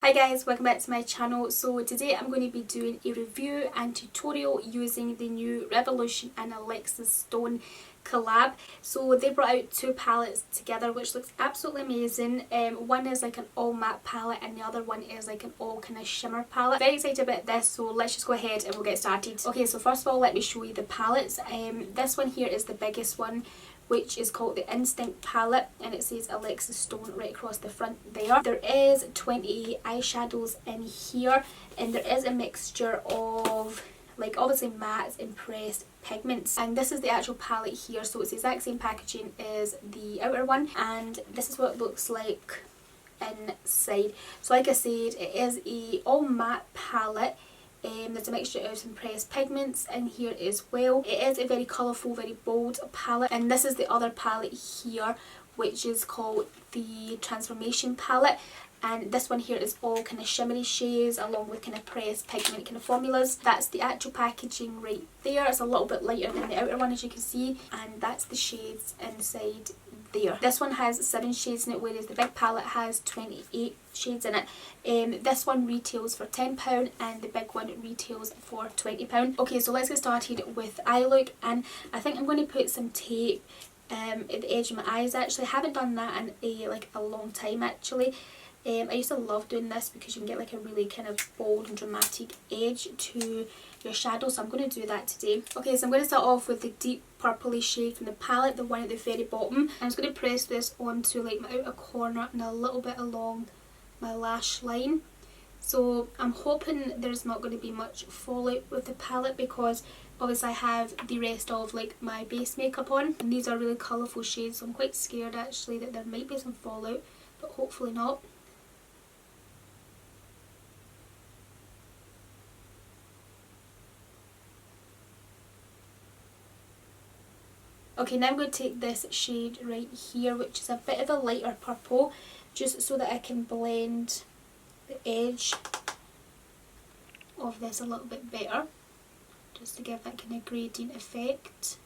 Hi guys, welcome back to my channel. So today I'm going to be doing a review and tutorial using the new Revolution and Alexis Stone collab. So they brought out two palettes together which looks absolutely amazing. One is like an all matte palette and the other one is like an all kind of shimmer palette. Very excited about this, so let's just go ahead and we'll get started. Okay, so first of all let me show you the palettes. This one here is the biggest one, which is called the Instinct palette, and it says Alexis Stone right across the front there. There is 20 eyeshadows in here, and there is a mixture of like obviously mattes and pressed pigments, and this is the actual palette here. So it's the exact same packaging as the outer one, and this is what it looks like inside. So like I said, it is a all matte palette. There's a mixture of some pressed pigments in here as well. It is a very colourful, very bold palette, and this is the other palette here, which is called the Transformation Palette, and this one here is all kind of shimmery shades along with kind of pressed pigment kind of formulas. That's the actual packaging right there. It's a little bit lighter than the outer one, as you can see, and that's the shades inside there. This one has 7 shades in it, whereas the big palette has 28 shades in it. This one retails for £10 and the big one retails for £20. Okay, so let's get started with eye look, and I think I'm going to put some tape at the edge of my eyes. Actually, I haven't done that in a long time actually. I used to love doing this because you can get like a really kind of bold and dramatic edge to your shadow, so I'm going to do that today. Okay, so I'm going to start off with the deep purpley shade from the palette, the one at the very bottom. I'm just going to press this onto like my outer corner and a little bit along my lash line. So I'm hoping there's not going to be much fallout with the palette because obviously I have the rest of like my base makeup on, and these are really colourful shades, so I'm quite scared actually that there might be some fallout, but hopefully not. Okay, now I'm going to take this shade right here, which is a bit of a lighter purple, just so that I can blend the edge of this a little bit better, just to give that kind of gradient effect.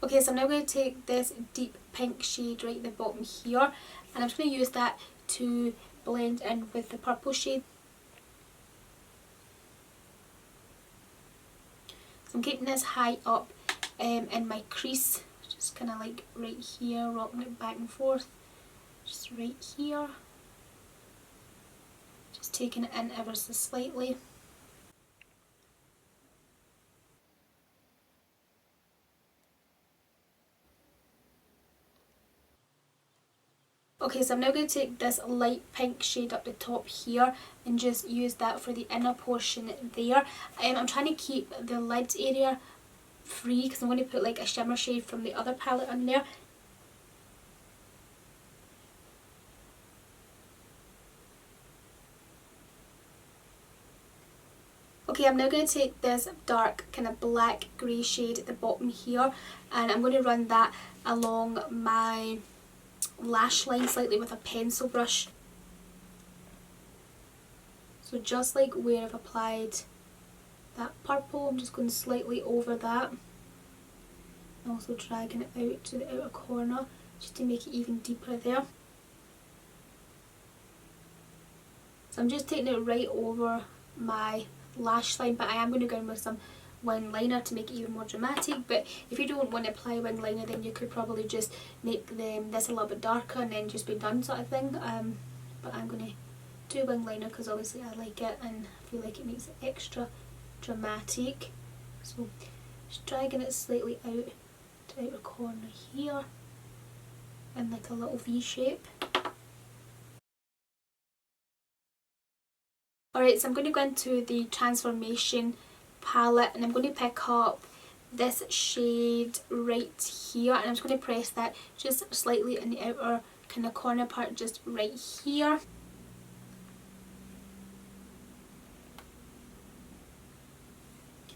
Okay, so I'm now going to take this deep pink shade right at the bottom here, and I'm just going to use that to blend in with the purple shade. So I'm keeping this high up in my crease, just kind of like right here, rocking it back and forth, just right here, just taking it in ever so slightly. Okay, so I'm now going to take this light pink shade up the top here and just use that for the inner portion there. I'm trying to keep the lid area free because I'm going to put like a shimmer shade from the other palette on there. Okay, I'm now going to take this dark kind of black grey shade at the bottom here, and I'm going to run that along my lash line slightly with a pencil brush. So just like where I've applied that purple, I'm just going slightly over that, and also dragging it out to the outer corner just to make it even deeper there. So I'm just taking it right over my lash line, but I am going to go in with some wing liner to make it even more dramatic. But if you don't want to apply wing liner, then you could probably just make this a little bit darker and then just be done, sort of thing. But I'm going to do wing liner because obviously I like it and I feel like it makes it extra dramatic. So just dragging it slightly out to the outer corner here in like a little V shape. Alright, so I'm going to go into the Transformation palette and I'm going to pick up this shade right here, and I'm just going to press that just slightly in the outer kind of corner part, just right here.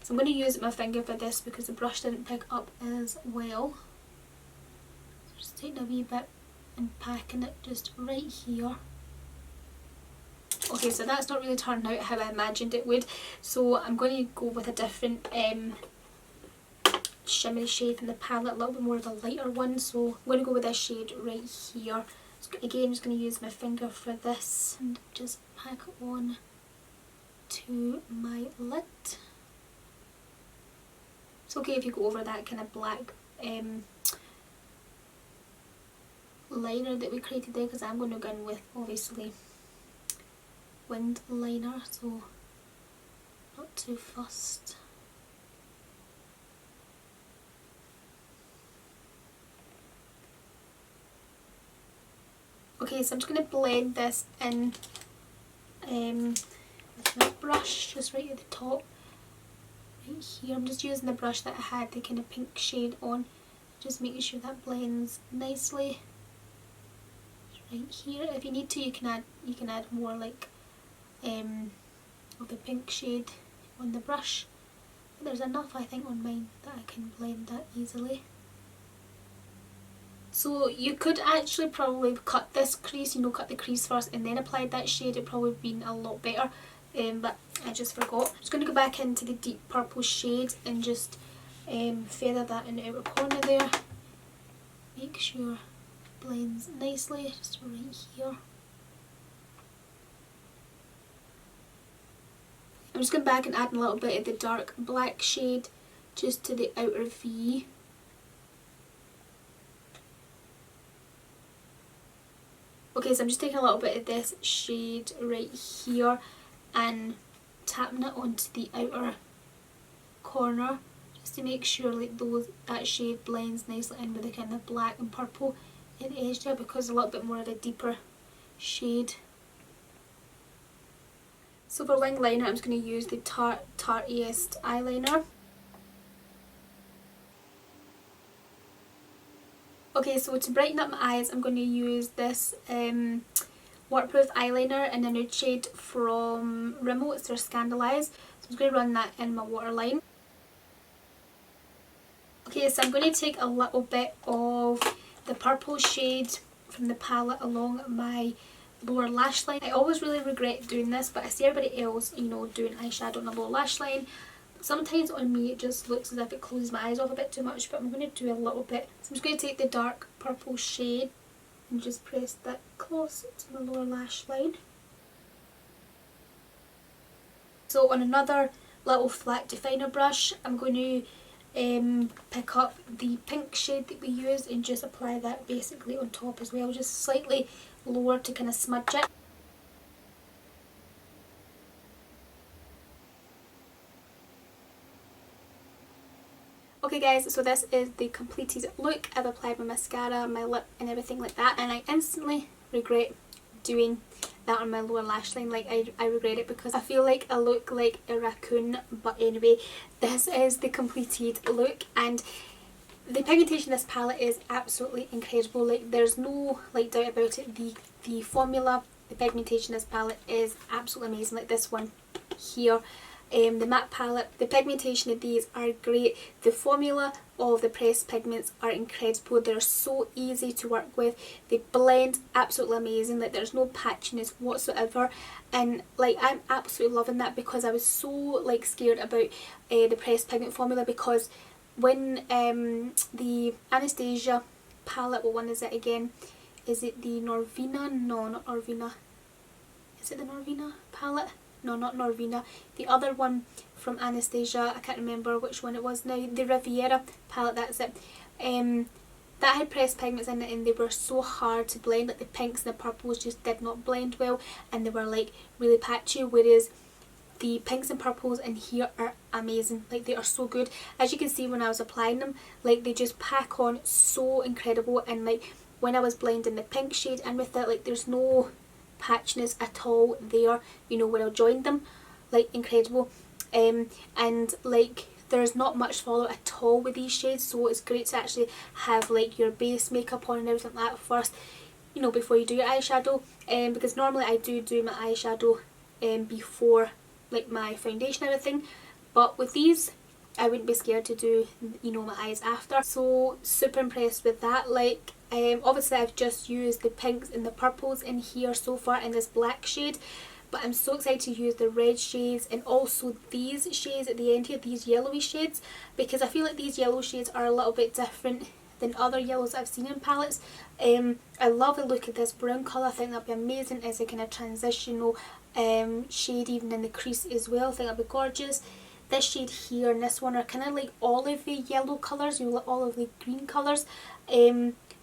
So I'm going to use my finger for this because the brush didn't pick up as well. So just taking a wee bit and packing it just right here. Okay, so that's not really turned out how I imagined it would, so I'm going to go with a different shimmery shade from the palette, a little bit more of a lighter one. So I'm going to go with this shade right here, Again, I'm just going to use my finger for this and just pack it on to my lid. It's okay if you go over that kind of black liner that we created there, because I'm going to go in with obviously winged liner, so not too fussed. Okay, so I'm just going to blend this in with my brush just right at the top. Right here, I'm just using the brush that I had the kind of pink shade on, just making sure that blends nicely. Right here, if you need to, you can add more like of the pink shade on the brush, but there's enough I think on mine that I can blend that easily. So you could actually probably cut this crease, cut the crease first and then apply that shade. It probably would have been a lot better, but I just forgot. I'm just going to go back into the deep purple shade and just feather that in the outer corner there. Make sure it blends nicely, just right here. I'm just going back and adding a little bit of the dark black shade just to the outer V. Okay, so I'm just taking a little bit of this shade right here and tapping it onto the outer corner just to make sure like that shade blends nicely in with the kind of black and purple in the edge there, because a little bit more of a deeper shade. So for wing liner, I'm just going to use the Tartiest eyeliner. Okay, so to brighten up my eyes, I'm going to use this waterproof eyeliner in a nude shade from Rimmel. It's their Scandalise. So I'm going to run that in my waterline. Okay, so I'm going to take a little bit of the purple shade from the palette along my lower lash line. I always really regret doing this, but I see everybody else, doing eyeshadow on the lower lash line. Sometimes on me it just looks as if it closes my eyes off a bit too much, but I'm going to do a little bit. So I'm just going to take the dark purple shade and just press that close to my lower lash line. So on another little flat definer brush, I'm going to pick up the pink shade that we used and just apply that basically on top as well, just slightly lower to kind of smudge it. Okay guys, so this is the completed look. I've applied my mascara, my lip and everything like that, and I instantly regret doing that on my lower lash line. Like I regret it because I feel like I look like a raccoon, but anyway, this is the completed look, and the pigmentation of this palette is absolutely incredible. Like there's no doubt about it. The formula, the pigmentation of this palette is absolutely amazing. Like this one here. The matte palette, the pigmentation of these are great. The formula of the pressed pigments are incredible. They're so easy to work with. They blend absolutely amazing. Like there's no patchiness whatsoever, and like I'm absolutely loving that, because I was so like scared about the pressed pigment formula, because when the Anastasia palette, what one is it again? Is it the Norvina? No, not Norvina. Is it the Norvina palette? No, not Norvina. The other one from Anastasia, I can't remember which one it was now. The Riviera palette, that's it. That had pressed pigments in it and they were so hard to blend. Like the pinks and the purples just did not blend well, and they were like really patchy, whereas the pinks and purples in here are amazing. Like they are so good. As you can see when I was applying them, like they just pack on so incredible, and like when I was blending the pink shade in with it, like there's no patchiness at all there, when I joined them. Like incredible. And like there's not much fallout at all with these shades, so it's great to actually have like your base makeup on and everything like that first, before you do your eyeshadow, because normally I do my eyeshadow before like my foundation and everything, but with these I wouldn't be scared to do my eyes after. So super impressed with that. Like obviously I've just used the pinks and the purples in here so far in this black shade, but I'm so excited to use the red shades and also these shades at the end here, these yellowy shades, because I feel like these yellow shades are a little bit different than other yellows I've seen in palettes. I love the look of this brown colour. I think that'd be amazing as a kind of transitional shade even in the crease as well. I think that'd be gorgeous. This shade here and this one are kind of like olivey yellow colours, you know, like olivey green colours,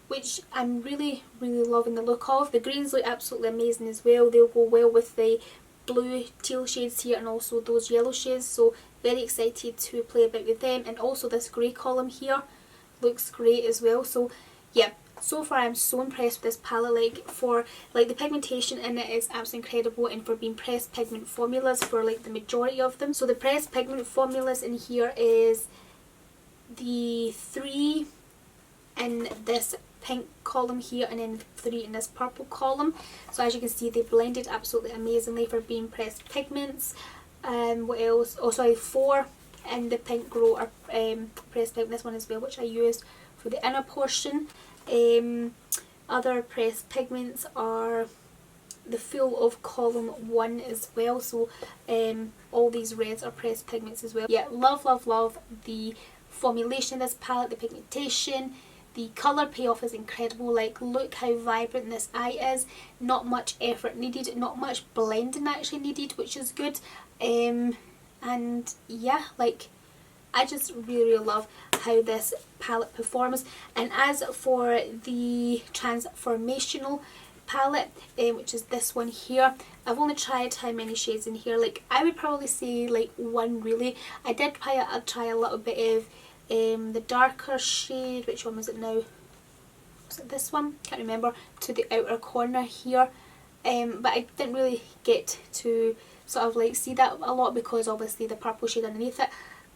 which I'm really loving the look of. The greens look absolutely amazing as well. They'll go well with the blue teal shades here and also those yellow shades, so very excited to play about with them. And also this grey column here looks great as well. So yeah, so far I'm so impressed with this palette. Like the pigmentation in it is absolutely incredible, and for being pressed pigment formulas for like the majority of them. So the pressed pigment formulas in here is the 3 in this pink column here and then 3 in this purple column. So as you can see, they blended absolutely amazingly for being pressed pigments. What else? Oh sorry, 4 in the pink glow are pressed pigment, this one as well, which I used for the inner portion. Other pressed pigments are the full of column 1 as well, so all these reds are pressed pigments as well. Yeah, love the formulation of this palette, the pigmentation, the colour payoff is incredible. Like, look how vibrant this eye is. Not much effort needed, not much blending actually needed, which is good. And yeah, like, I just really love how this palette performs. And as for the Transformational Palette, which is this one here, I've only tried how many shades in here. Like, I would probably say like 1 really. I did try a little bit of the darker shade. Which one was it now? Was it this one? Can't remember. To the outer corner here. But I didn't really get to sort of like see that a lot because obviously the purple shade underneath it.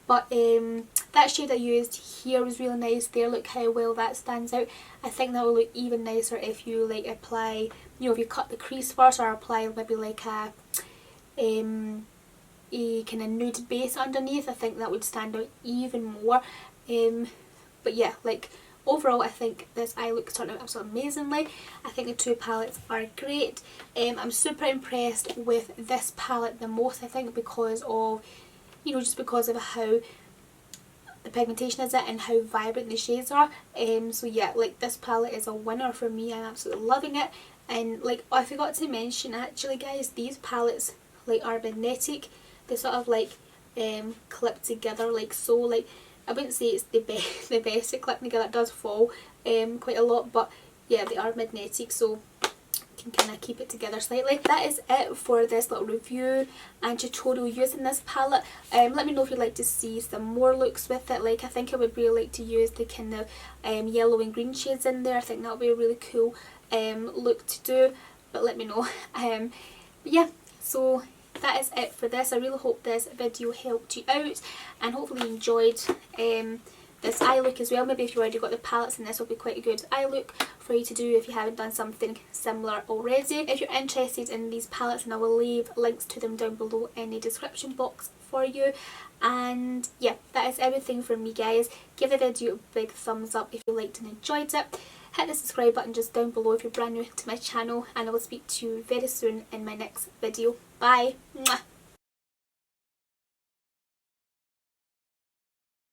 But that shade I used here was really nice there. Look how well that stands out. I think that will look even nicer if you like apply, you know, if you cut the crease first or apply maybe like a kind of nude base underneath. I think that would stand out even more. But yeah, like overall I think this eye look turned out absolutely amazingly. I think the 2 palettes are great. I'm super impressed with this palette the most, I think, because of, you know, just because of how the pigmentation is and how vibrant the shades are. So yeah, like this palette is a winner for me. I'm absolutely loving it. And like, I forgot to mention actually guys, these palettes like are magnetic. They sort of like clip together like so. Like, I wouldn't say it's the best at clipping together. It does fall quite a lot, but yeah, they are magnetic, so can kind of keep it together slightly. That is it for this little review and tutorial using this palette. Let me know if you'd like to see some more looks with it. Like, I think I would really like to use the kind of yellow and green shades in there. I think that would be a really cool look to do, but let me know. But yeah, so that is it for this. I really hope this video helped you out and hopefully you enjoyed this eye look as well. Maybe if you already got the palettes, then this will be quite a good eye look for you to do if you haven't done something similar already. If you're interested in these palettes, then I will leave links to them down below in the description box for you. And yeah, that is everything from me guys. Give the video a big thumbs up if you liked and enjoyed it. Hit the subscribe button just down below if you're brand new to my channel, and I will speak to you very soon in my next video. Bye! Mwah.